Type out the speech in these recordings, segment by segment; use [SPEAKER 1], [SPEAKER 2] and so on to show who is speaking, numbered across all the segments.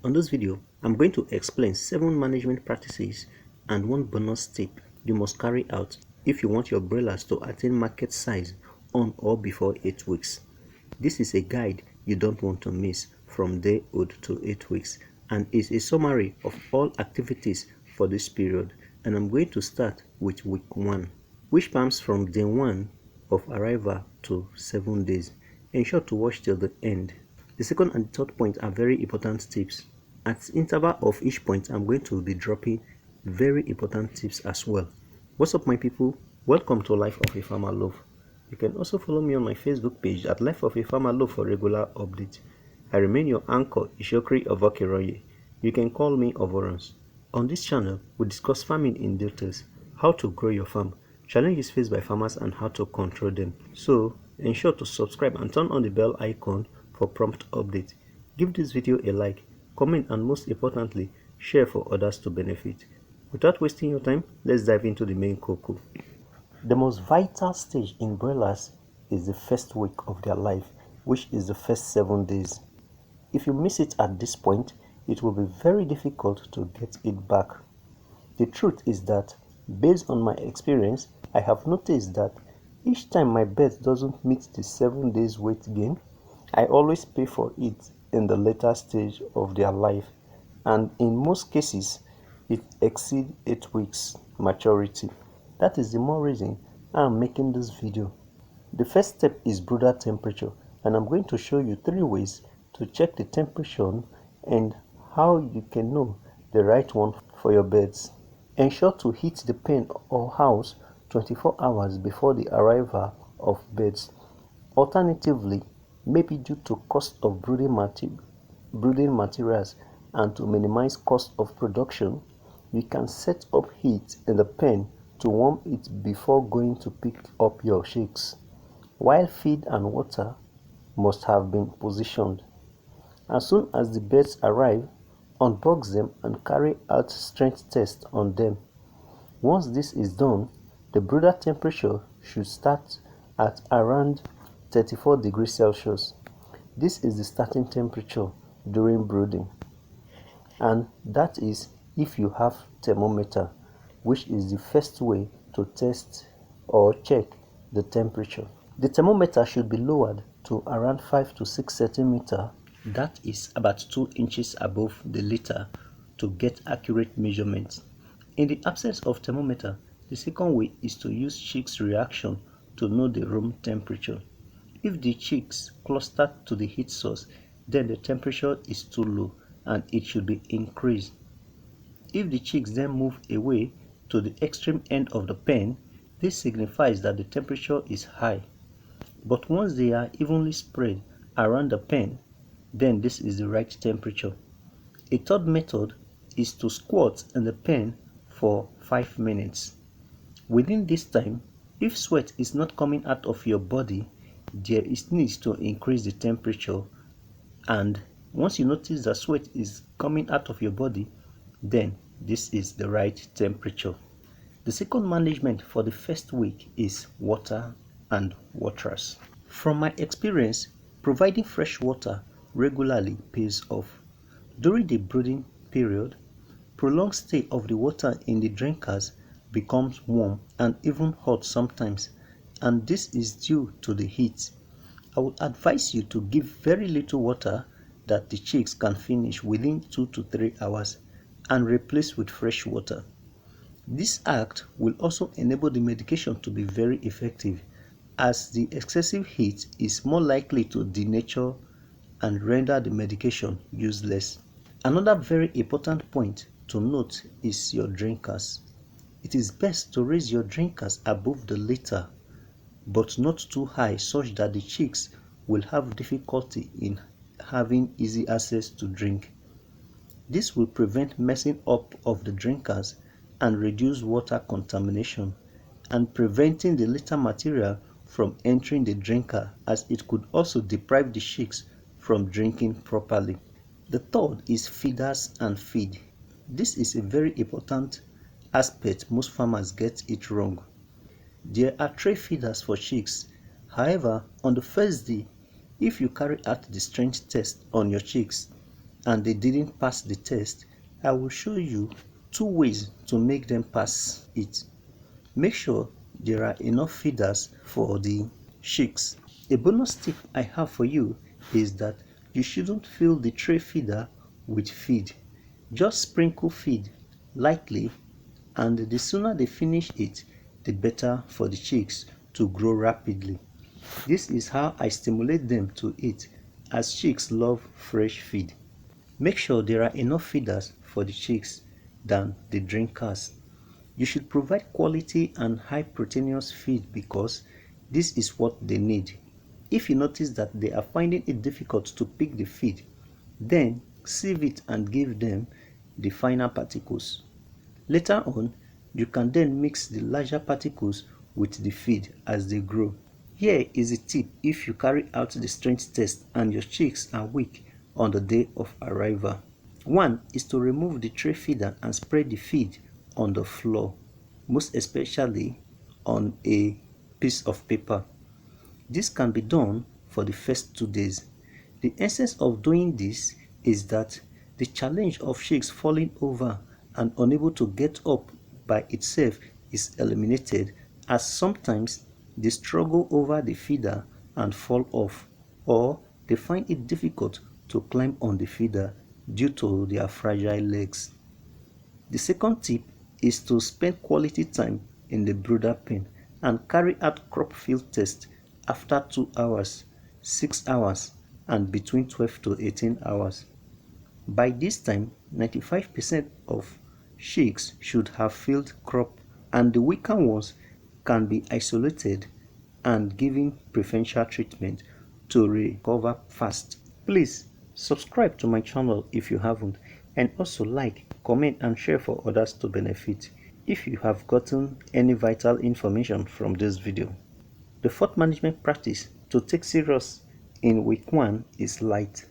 [SPEAKER 1] On this video, I'm going to explain 7 management practices and 1 bonus tip you must carry out if you want your broilers to attain market size on or before 8 weeks. This is a guide you don't want to miss from day old to 8 weeks and is a summary of all activities for this period, and I'm going to start with week 1, which spans from day 1 of arrival to 7 days. Ensure to watch till the end. The second and third point are very important tips. At the interval of each point, I'm going to be dropping very important tips as well. What's up, my people? Welcome to Life of a Farmer Love. You can also follow me on my Facebook page at Life of a Farmer Love for regular updates. I remain your anchor, Ishokri Ovokeroye. You can call me Ovorans. On this channel, we discuss farming in details, how to grow your farm, challenges faced by farmers, and how to control them. So, ensure to subscribe and turn on the bell icon for prompt updates. Give this video a like, comment, and most importantly, share for others to benefit. Without wasting your time, let's dive into the main cocoa. The most vital stage in broilers is the first week of their life, which is the first 7 days. If you miss it at this point, it will be very difficult to get it back. The truth is that, based on my experience, I have noticed that each time my bird doesn't meet the 7 days weight gain, I always pay for it in the later stage of their life, and in most cases, it exceeds 8 weeks maturity. That is the more reason I am making this video. The first step is brooder temperature, and I'm going to show you 3 ways to check the temperature and how you can know the right one for your birds. Ensure to heat the pen or house 24 hours before the arrival of birds. Alternatively, maybe due to cost of brooding materials and to minimize cost of production, you can set up heat in the pen to warm it before going to pick up your chicks, while feed and water must have been positioned. As soon as the birds arrive, unbox them and carry out strength tests on them. Once this is done, the brooder temperature should start at around 34 degrees Celsius. This is the starting temperature during brooding, and that is if you have thermometer, which is the first way to test or check the temperature. The thermometer should be lowered to around 5 to 6 centimeters, that is about 2 inches above the liter, to get accurate measurements. In the absence of thermometer, the second way is to use chicks' reaction to know the room temperature. If the chicks cluster to the heat source, then the temperature is too low and it should be increased. If the chicks then move away to the extreme end of the pen, this signifies that the temperature is high. But once they are evenly spread around the pen, then this is the right temperature. A third method is to squat in the pen for 5 minutes. Within this time, if sweat is not coming out of your body, there is need to increase the temperature, and once you notice that sweat is coming out of your body, then this is the right temperature. The second management for the first week is water and waterers. From my experience, providing fresh water regularly pays off. During the brooding period, prolonged stay of the water in the drinkers becomes warm and even hot sometimes, and this is due to the heat. I would advise you to give very little water that the chicks can finish within 2 to 3 hours and replace with fresh water. This act will also enable the medication to be very effective, as the excessive heat is more likely to denature and render the medication useless. Another very important point to note is your drinkers. It is best to raise your drinkers above the liter, but not too high such that the chicks will have difficulty in having easy access to drink. This will prevent messing up of the drinkers and reduce water contamination, and preventing the litter material from entering the drinker, as it could also deprive the chicks from drinking properly. The third is feeders and feed. This is a very important aspect. Most farmers get it wrong. There are tray feeders for chicks. However, on the first day, if you carry out the strength test on your chicks and they didn't pass the test, I will show you 2 ways to make them pass it. Make sure there are enough feeders for the chicks. A bonus tip I have for you is that you shouldn't fill the tray feeder with feed. Just sprinkle feed lightly, and the sooner they finish it, the better for the chicks to grow rapidly. This is how I stimulate them to eat, as chicks love fresh feed. Make sure there are enough feeders for the chicks than the drinkers. You should provide quality and high proteinous feed because this is what they need. If you notice that they are finding it difficult to pick the feed, then sieve it and give them the finer particles. Later on, you can then mix the larger particles with the feed as they grow. Here is a tip if you carry out the strength test and your chicks are weak on the day of arrival. One is to remove the tray feeder and spread the feed on the floor, most especially on a piece of paper. This can be done for the first 2 days. The essence of doing this is that the challenge of chicks falling over and unable to get up by itself is eliminated, as sometimes they struggle over the feeder and fall off, or they find it difficult to climb on the feeder due to their fragile legs. The second tip is to spend quality time in the brooder pen and carry out crop field tests after 2 hours, 6 hours, and between 12 to 18 hours. By this time, 95% of chicks should have filled crop, and the weaker ones can be isolated and given preferential treatment to recover fast. Please subscribe to my channel if you haven't, and also like, comment and share for others to benefit if you have gotten any vital information from this video. The fourth management practice to take serious in week 1 is light.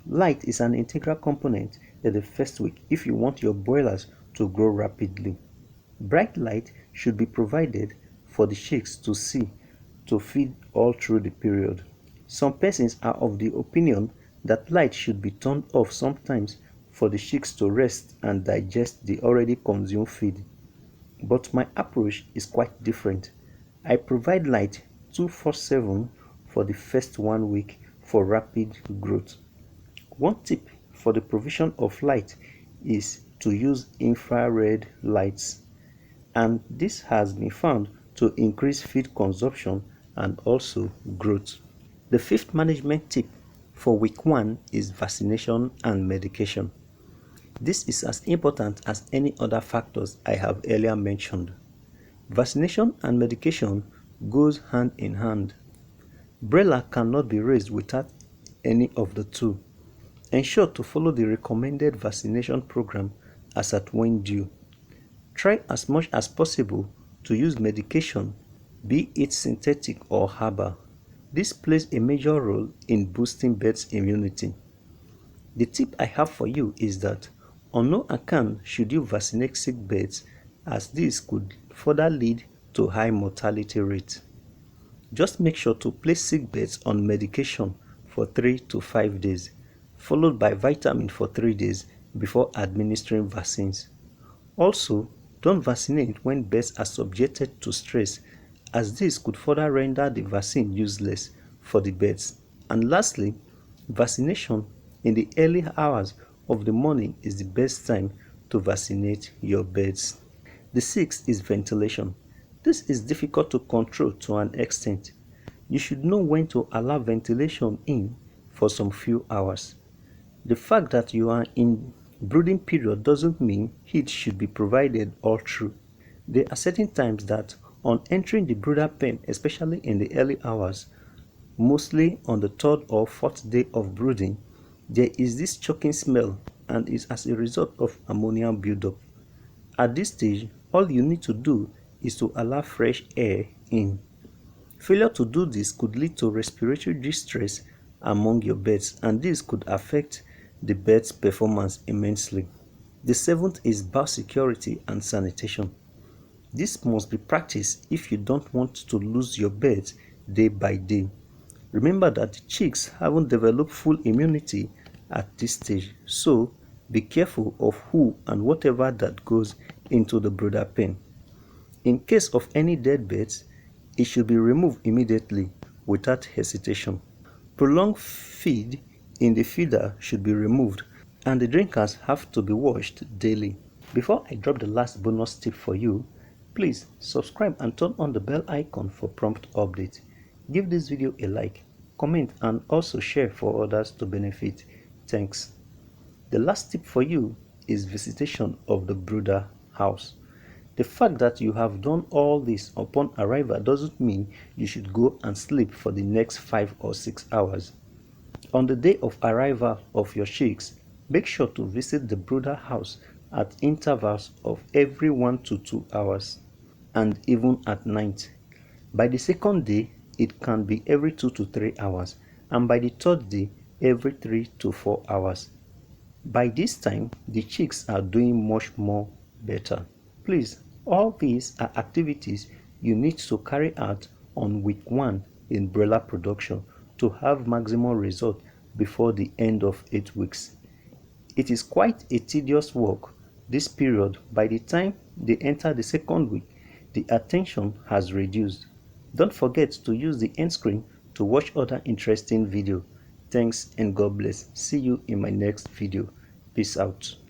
[SPEAKER 1] Light is an integral component in the first week if you want your broilers to grow rapidly. Bright light should be provided for the chicks to see to feed all through the period. Some persons are of the opinion that light should be turned off sometimes for the chicks to rest and digest the already consumed feed. But my approach is quite different. I provide light 24/7 for the first 1 week for rapid growth. One tip for the provision of light is to use infrared lights, and this has been found to increase feed consumption and also growth. The fifth management tip for week 1 is vaccination and medication. This is as important as any other factors I have earlier mentioned. Vaccination and medication goes hand in hand. Broiler cannot be raised without any of the two. Ensure to follow the recommended vaccination program as at when due. Try as much as possible to use medication, be it synthetic or herbal. This plays a major role in boosting birds' immunity. The tip I have for you is that on no account should you vaccinate sick birds, as this could further lead to high mortality rates. Just make sure to place sick birds on medication for 3 to 5 days, followed by vitamin for 3 days before administering vaccines. Also, don't vaccinate when birds are subjected to stress, as this could further render the vaccine useless for the birds. And lastly, vaccination in the early hours of the morning is the best time to vaccinate your birds. The sixth is ventilation. This is difficult to control to an extent. You should know when to allow ventilation in for some few hours. The fact that you are in brooding period doesn't mean heat should be provided all through. There are certain times that on entering the brooder pen, especially in the early hours, mostly on the 3rd or 4th day of brooding, there is this choking smell, and is as a result of ammonia buildup. At this stage, all you need to do is to allow fresh air in. Failure to do this could lead to respiratory distress among your birds, and this could affect the bird's performance immensely. The 7th is biosecurity and sanitation. This must be practiced if you don't want to lose your birds day by day. Remember that the chicks haven't developed full immunity at this stage, so be careful of who and whatever that goes into the brooder pen. In case of any dead birds, it should be removed immediately without hesitation. Prolonged feed in the feeder should be removed, and the drinkers have to be washed daily. Before I drop the last bonus tip for you, please subscribe and turn on the bell icon for prompt updates. Give this video a like, comment, and also share for others to benefit. Thanks. The last tip for you is visitation of the brooder house. The fact that you have done all this upon arrival doesn't mean you should go and sleep for the next 5 or 6 hours. On the day of arrival of your chicks, make sure to visit the brooder house at intervals of every 1 to 2 hours, and even at night. By the second day, it can be every 2 to 3 hours, and by the third day, every 3 to 4 hours. By this time, the chicks are doing much more better. Please, all these are activities you need to carry out on week 1 in broiler production to have maximum result before the end of 8 weeks. It is quite a tedious work this period. By the time they enter the second week, the attention has reduced. Don't forget to use the end screen to watch other interesting videos. Thanks and God bless. See you in my next video. Peace out.